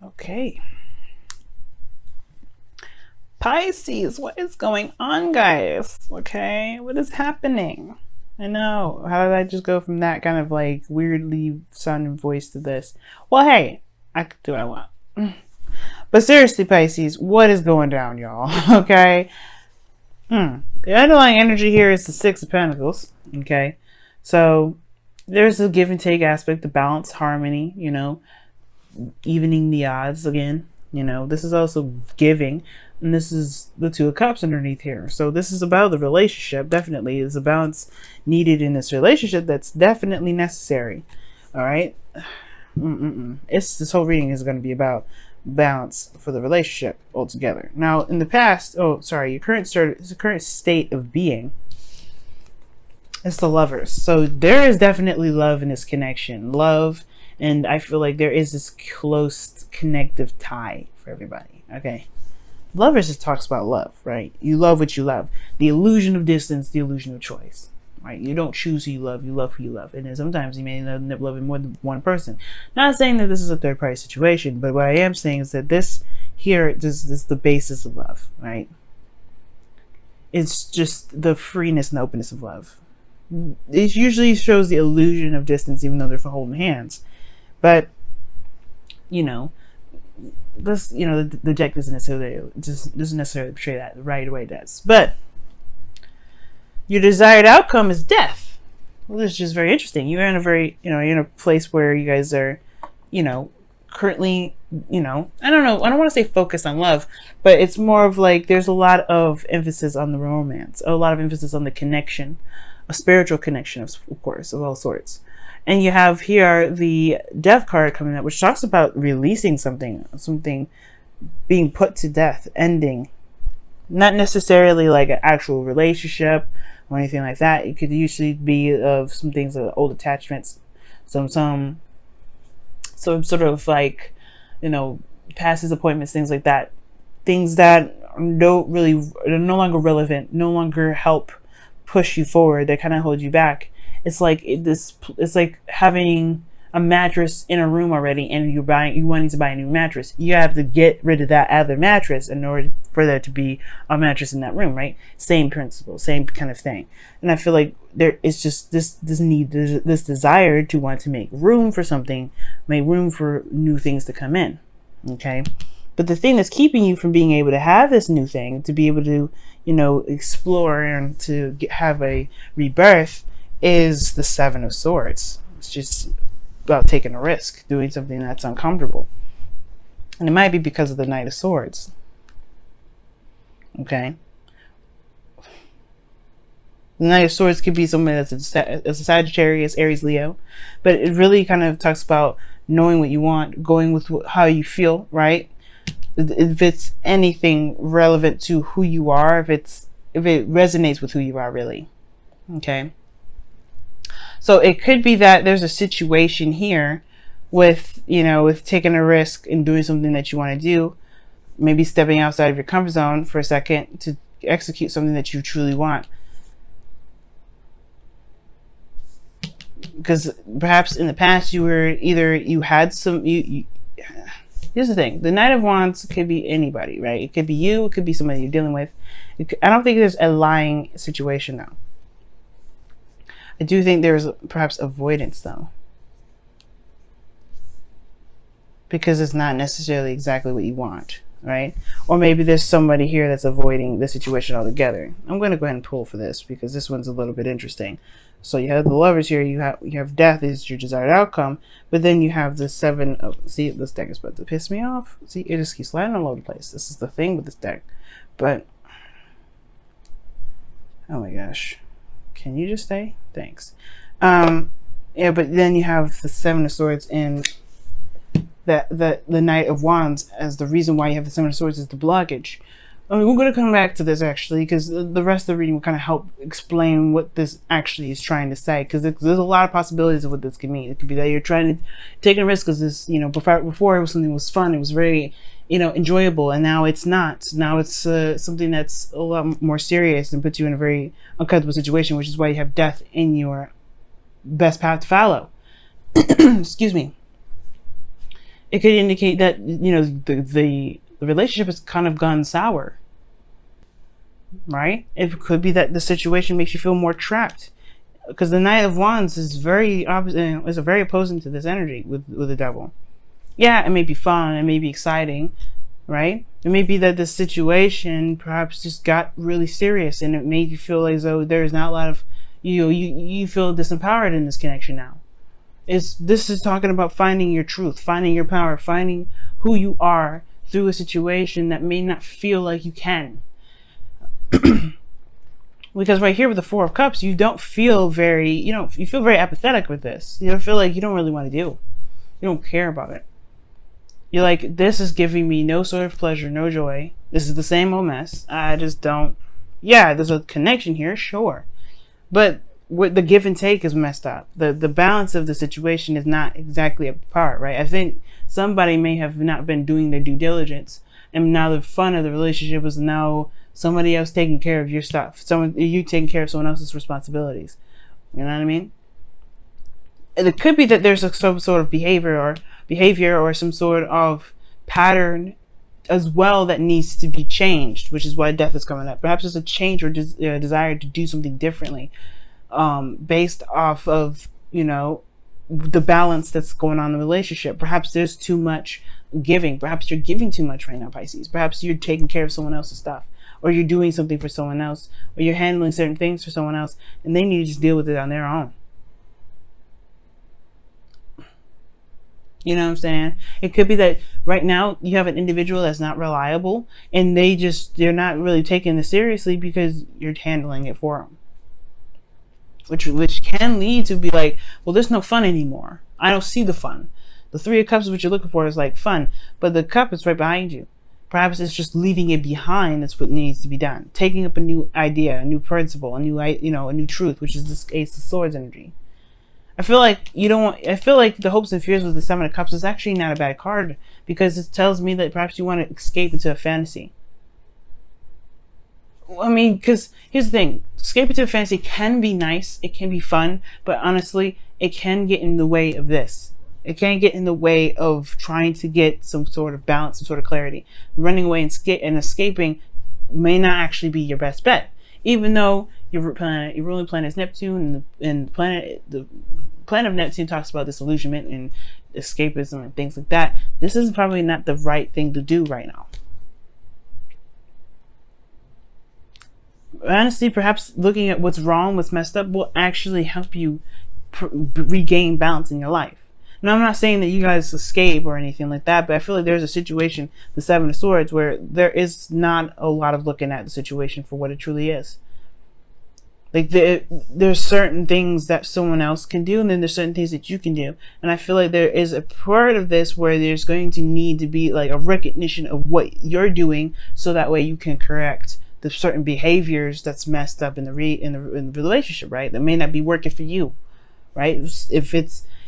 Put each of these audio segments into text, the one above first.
Okay. Pisces, what is going on, guys? Okay, what is happening? I know. How did I just go from that kind of like weirdly sounding voice to this? Well, hey, I could do what I want. But seriously, Pisces, what is going down, y'all? Okay. The underlying energy here is the Six of Pentacles. Okay. So there's a give and take aspect, the balance, harmony, evening the odds again. This is also giving, and this is the Two of Cups underneath here. So this is about the relationship. Definitely is a balance needed in this relationship. That's definitely necessary. All right. This whole reading is going to be about balance for the relationship altogether. Now, in the past, your current state of being. It's the Lovers. So there is definitely love in this connection. Love. And I feel like there is this close connective tie for everybody. Okay. Lovers just talks about love, right? You love what you love. The illusion of distance, the illusion of choice, right? You don't choose who you love who you love. And then sometimes you may end up loving more than one person. Not saying that this is a third party situation, but what I am saying is that this is the basis of love, right? It's just the freeness and the openness of love. It usually shows the illusion of distance, even though they're holding hands. But, the deck doesn't necessarily portray that the right way it does. But your desired outcome is death. Well, this is just very interesting. You're in you're in a place where you guys are, currently, I don't know. I don't want to say focused on love, but it's more of like there's a lot of emphasis on the romance, a lot of emphasis on the connection, a spiritual connection, of course, of all sorts. And you have here the Death card coming up, which talks about releasing something being put to death, ending. Not necessarily like an actual relationship or anything like that. It could usually be of some things, old attachments, some sort of like, past disappointments, things like that. Things that are no longer relevant, no longer help push you forward. They kind of hold you back. It's like having a mattress in a room already, and you wanting to buy a new mattress. You have to get rid of that other mattress in order for there to be a mattress in that room, right? Same principle, same kind of thing. And I feel like there is just this desire to want to make room for something, make room for new things to come in. Okay. But the thing that's keeping you from being able to have this new thing, to be able to, explore and to have a rebirth, is the Seven of Swords. It's just about taking a risk, doing something that's uncomfortable. And it might be because of the Knight of Swords. Okay. The Knight of Swords could be somebody that's a Sagittarius, Aries, Leo. But it really kind of talks about knowing what you want, going with how you feel, right? If it's anything relevant to who you are, if it resonates with who you are, really. Okay. So it could be that there's a situation here with taking a risk and doing something that you want to do, maybe stepping outside of your comfort zone for a second to execute something that you truly want. Because perhaps in the past here's the thing. The Knight of Wands could be anybody, right? It could be you. It could be somebody you're dealing with. I don't think there's a lying situation, though. I do think there's perhaps avoidance, though. Because it's not necessarily exactly what you want, right? Or maybe there's somebody here that's avoiding the situation altogether. I'm going to go ahead and pull for this because this one's a little bit interesting. So you have the Lovers here. You have death is your desired outcome. But then you have the Seven of... See, this deck is about to piss me off. See, it just keeps sliding all over the place. This is the thing with this deck. But... oh my gosh. Can you just stay? Thanks. Yeah, but then you have the Seven of Swords and the Knight of Wands as the reason why you have the Seven of Swords is the blockage. I mean, we're going to come back to this actually because the rest of the reading will kind of help explain what this actually is trying to say, because there's a lot of possibilities of what this could mean. It could be that you're trying to take a risk because this, before it was something that was fun, it was very, enjoyable, and now it's not. Now it's something that's a lot more serious and puts you in a very uncomfortable situation, which is why you have death in your best path to follow. Excuse me. It could indicate that, the relationship has kind of gone sour, right? It could be that the situation makes you feel more trapped, because the Knight of Wands is very opposite, is very opposing to this energy with the devil. Yeah, it may be fun, it may be exciting, right? It may be that the situation perhaps just got really serious, and it made you feel as though there's not a lot of, you feel disempowered in this connection now. This is talking about finding your truth, finding your power, finding who you are through a situation that may not feel like you can. Because right here with the Four of Cups, you don't feel very, you feel very apathetic with this. You don't feel like you don't really want to do. You don't care about it. You're like, this is giving me no sort of pleasure, no joy. This is the same old mess. I just don't. Yeah, there's a connection here, sure. But the give and take is messed up. The balance of the situation is not exactly apart, right? I think somebody may have not been doing their due diligence, and now the fun of the relationship is now somebody else taking care of your stuff. You taking care of someone else's responsibilities. You know what I mean? And it could be that there's some sort of behavior or some sort of pattern as well that needs to be changed, which is why death is coming up. Perhaps it's a change or desire to do something differently, based off of, the balance that's going on in the relationship. Perhaps there's too much giving. Perhaps you're giving too much right now, Pisces. Perhaps you're taking care of someone else's stuff, or you're doing something for someone else, or you're handling certain things for someone else, and they need to just deal with it on their own. You know what I'm saying? It could be that right now you have an individual that's not reliable, and they're not really taking this seriously because you're handling it for them. Which can lead to be like, well, there's no fun anymore. I don't see the fun. The Three of Cups is what you're looking for, is like fun, but the cup is right behind you. Perhaps it's just leaving it behind. That's what needs to be done. Taking up a new idea, a new principle, a new truth, which is this Ace of Swords energy. I feel like the hopes and fears with the Seven of Cups is actually not a bad card, because it tells me that perhaps you want to escape into a fantasy. I mean, because here's the thing, escape into a fantasy can be nice, it can be fun, but honestly, it can get in the way of this. It can get in the way of trying to get some sort of balance, some sort of clarity. Running away and escaping may not actually be your best bet, even though your ruling planet is Neptune, and the planet of Neptune talks about disillusionment and escapism and things like that. This is probably not the right thing to do right now. Honestly, perhaps looking at what's wrong, what's messed up, will actually help you regain balance in your life. Now, I'm not saying that you guys escape or anything like that, but I feel like there's a situation, the Seven of Swords, where there is not a lot of looking at the situation for what it truly is. Like, there's certain things that someone else can do, and then there's certain things that you can do. And I feel like there is a part of this where there's going to need to be like a recognition of what you're doing, so that way you can correct the certain behaviors that's messed up in the relationship, right? That may not be working for you, right?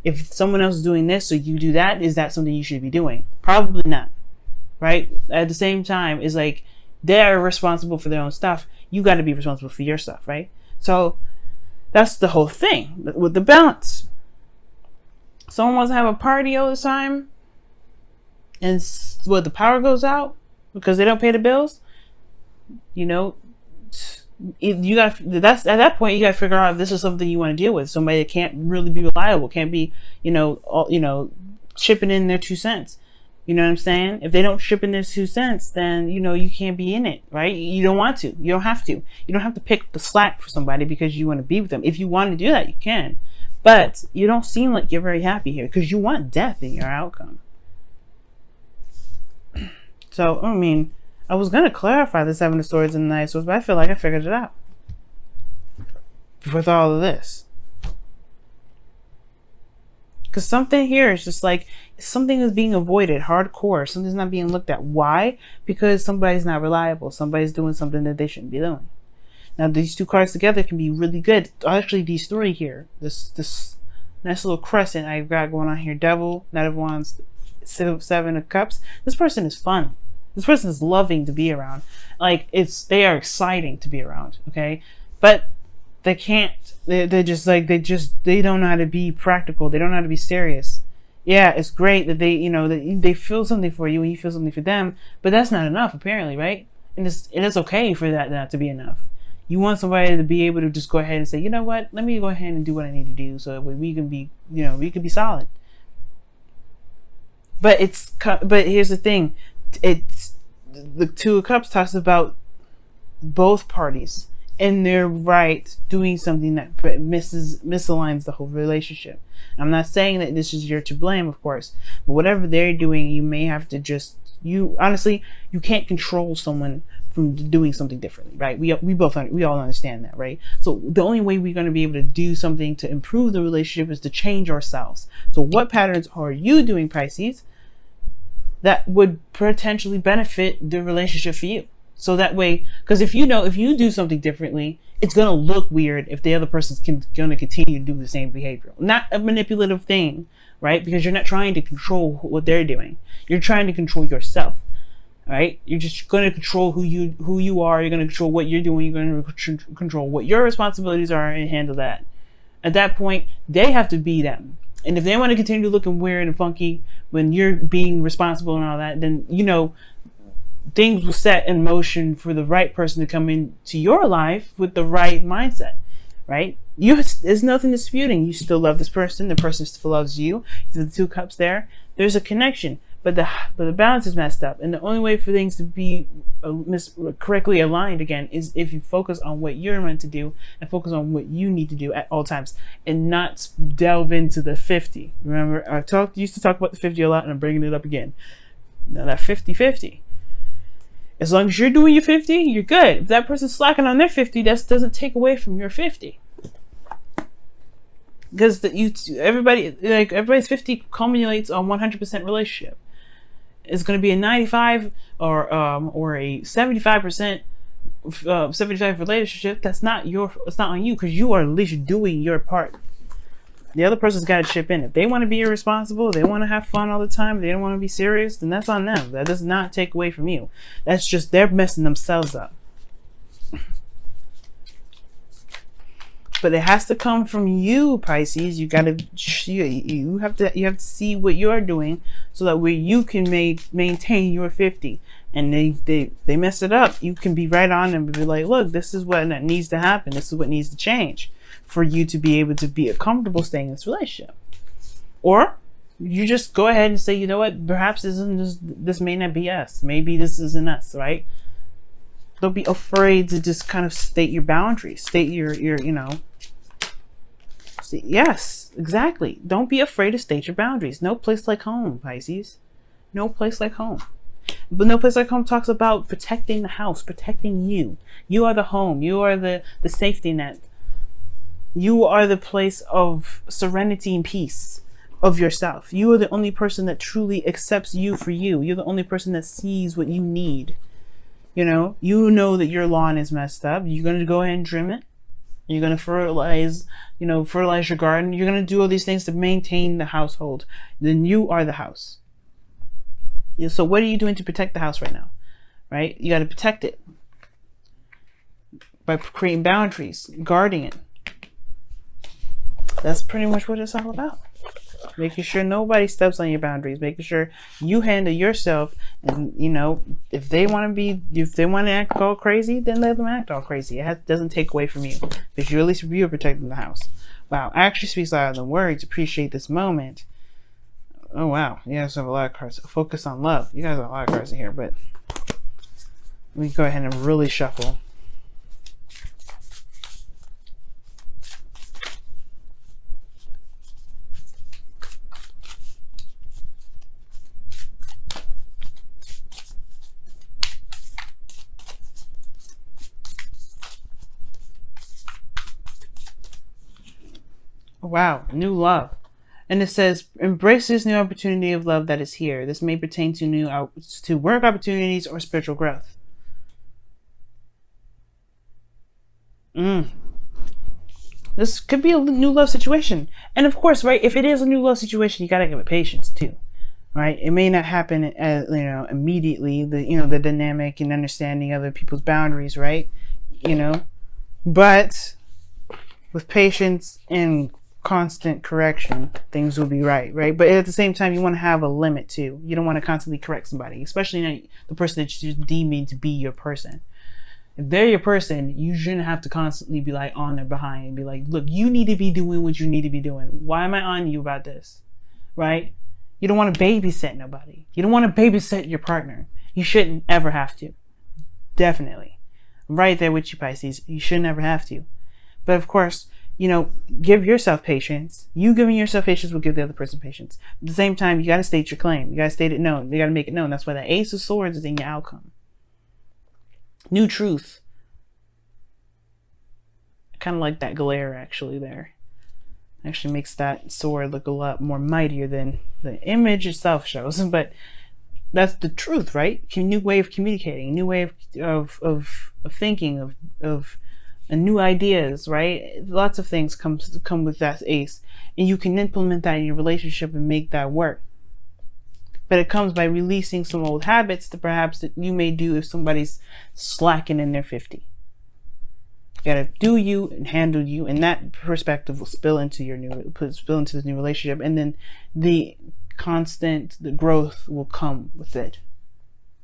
If someone else is doing this, so you do that, is that something you should be doing? Probably not, right? At the same time, it's like they're responsible for their own stuff. You got to be responsible for your stuff, right? So that's the whole thing with the balance. Someone wants to have a party all the time, and the power goes out because they don't pay the bills. You got that's at that point you got to figure out if this is something you want to deal with. Somebody that can't really be reliable, can't be shipping in their 2 cents. You know what I'm saying? If they don't ship in their 2 cents, then you can't be in it, right? You don't want to. You don't have to. You don't have to pick the slack for somebody because you want to be with them. If you want to do that, you can. But you don't seem like you're very happy here because you want death in your outcome. So, I mean, I was going to clarify the Seven of Swords and the Knight of Swords, but I feel like I figured it out with all of this. Because something here is just like, something is being avoided hardcore. Something's not being looked at. Why? Because somebody's not reliable. Somebody's doing something that they shouldn't be doing. Now, these two cards together can be really good. Actually, these three here. This nice little crescent I've got going on here. Devil, Knight of Wands, Seven of Cups. This person is fun. This person is loving to be around. Like, they are exciting to be around, okay? But they can't, they don't know how to be practical. They don't know how to be serious. Yeah, it's great that they, that they feel something for you and you feel something for them, but that's not enough apparently, right? And it's okay for that not to be enough. You want somebody to be able to just go ahead and say, you know what, let me go ahead and do what I need to do so that we can be, we can be solid. But here's the thing, it's the Two of Cups talks about both parties in their right doing something that misaligns the whole relationship. I'm not saying that this is your to blame, of course, but whatever they're doing, you may have to just, you honestly, you can't control someone from doing something differently, right? We all understand that, right? So the only way we're going to be able to do something to improve the relationship is to change ourselves. So what patterns are you doing, Pisces, that would potentially benefit the relationship for you? So that way, because if you do something differently, it's going to look weird if the other person's going to continue to do the same behavior. Not a manipulative thing, right? Because you're not trying to control what they're doing. You're trying to control yourself, right? You're just going to control who you are. You're going to control what you're doing. You're going to control what your responsibilities are and handle that. At that point, they have to be them. And if they want to continue looking weird and funky when you're being responsible and all that, then, things will set in motion for the right person to come into your life with the right mindset, right? There's nothing disputing. You still love this person. The person still loves you. The Two Cups there. There's a connection, but the balance is messed up. And the only way for things to be correctly aligned again is if you focus on what you're meant to do and focus on what you need to do at all times, and not delve into the 50. Remember, used to talk about the 50 a lot, and I'm bringing it up again. Now that 50-50. As long as you're doing your 50, you're good. If that person's slacking on their 50, that doesn't take away from your 50. Because everybody's 50 culminates on 100% relationship. It's going to be a 95 or a 75% 75 relationship. It's not on you, because you are at least doing your part. The other person's got to chip in. If they want to be irresponsible, they want to have fun all the time, they don't want to be serious, then that's on them. That does not take away from you. That's just, they're messing themselves up. But it has to come from you, Pisces. You have to see what you're doing so that way you can maintain your 50. And they mess it up, you can be right on and be like, look, this is what needs to happen. This is what needs to change for you to be able to be comfortable staying in this relationship. Or you just go ahead and say, you know what, perhaps this may not be us. Maybe this isn't us, right? Don't be afraid to just kind of state your boundaries, state your yes, exactly. Don't be afraid to state your boundaries. No place like home, Pisces. No place like home. But No Place Like Home talks about protecting the house, protecting you. You are the home. You are the safety net. You are the place of serenity and peace of yourself. You are the only person that truly accepts you for you. You're the only person that sees what you need. You know that your lawn is messed up. You're going to go ahead and trim it. You're going to fertilize your garden. You're going to do all these things to maintain the household. Then you are the house. So what are you doing to protect the house right now? Right? You got to protect it by creating boundaries, guarding it. That's pretty much what it's all about. Making sure nobody steps on your boundaries, making sure you handle yourself. And if they want to act all crazy, then let them act all crazy. It doesn't take away from you, because you're protecting the house. Wow, actually speaks louder than words. Appreciate this moment. Oh wow, you guys have a lot of cards. Focus on love. You guys have a lot of cards in here, but let me go ahead and really shuffle. Wow, new love. And it says, embrace this new opportunity of love that is here. This may pertain to work opportunities or spiritual growth. This could be a new love situation. And of course, right, if it is a new love situation, you got to give it patience too. Right? It may not happen immediately, the dynamic and understanding other people's boundaries, right? But with patience and constant correction, things will be right, right? But at the same time, you want to have a limit too. You don't want to constantly correct somebody, especially not the person that you're deeming to be your person. If they're your person, you shouldn't have to constantly be like on their behind and be like, look, you need to be doing what you need to be doing. Why am I on you about this? Right? You don't want to babysit nobody. You don't want to babysit your partner. You shouldn't ever have to. Definitely. I'm right there with you, Pisces. You shouldn't ever have to. But of course, you know, give yourself patience. You giving yourself patience will give the other person patience. At the same time, you got to state your claim. You got to state it known. You got to make it known. That's why the Ace of Swords is in your outcome. New truth. Kind of like that glare actually there. Actually makes that sword look a lot more mightier than the image itself shows. But that's the truth, right? New way of communicating, new way of thinking, of new ideas, right? Lots of things come with that ace, and you can implement that in your relationship and make that work. But it comes by releasing some old habits that perhaps that you may do if somebody's slacking in their 50. You gotta do you and handle you, and that perspective will spill into the new relationship, and then the growth will come with it.